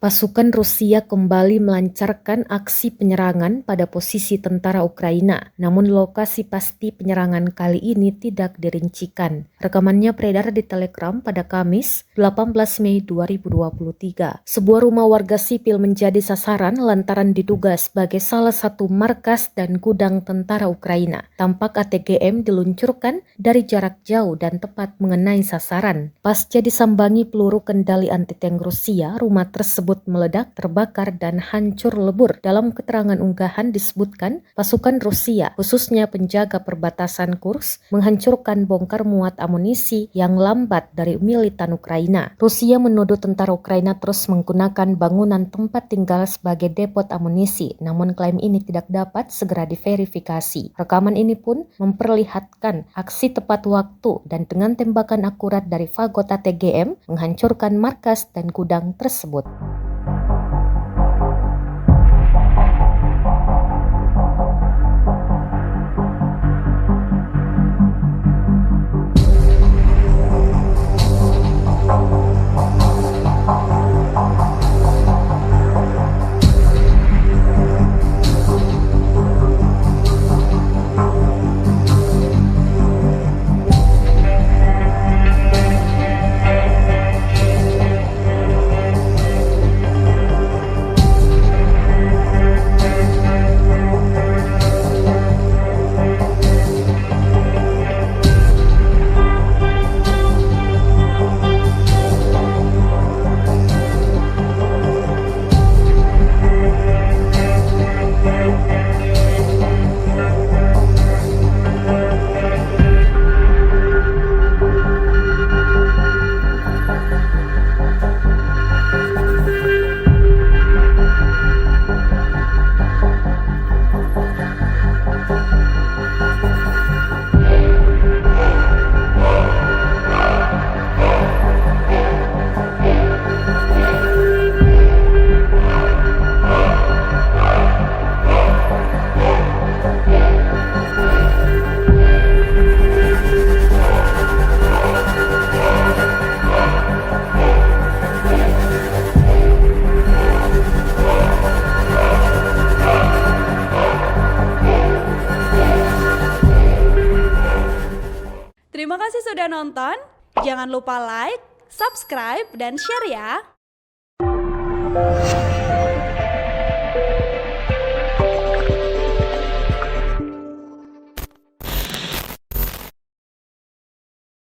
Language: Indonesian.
Pasukan Rusia kembali melancarkan aksi penyerangan pada posisi tentara Ukraina, namun lokasi pasti penyerangan kali ini tidak dirincikan. Rekamannya beredar di Telegram pada Kamis, 18 Mei 2023. Sebuah rumah warga sipil menjadi sasaran lantaran diduga sebagai salah satu markas dan gudang tentara Ukraina. Tampak ATGM diluncurkan dari jarak jauh dan tepat mengenai sasaran. Pasca disambangi peluru kendali anti-tank Rusia, rumah tersebut meledak, terbakar, dan hancur lebur. Dalam keterangan unggahan disebutkan, pasukan Rusia, khususnya penjaga perbatasan Kursk, menghancurkan bongkar muat amunisi yang lambat dari militan Ukraina. Rusia menuduh tentara Ukraina terus menggunakan bangunan tempat tinggal sebagai depot amunisi, namun klaim ini tidak dapat segera diverifikasi. Rekaman ini pun memperlihatkan aksi tepat waktu dan dengan tembakan akurat dari fagot ATGM menghancurkan markas dan gudang tersebut. Terima kasih sudah nonton. Jangan lupa like, subscribe, dan share ya.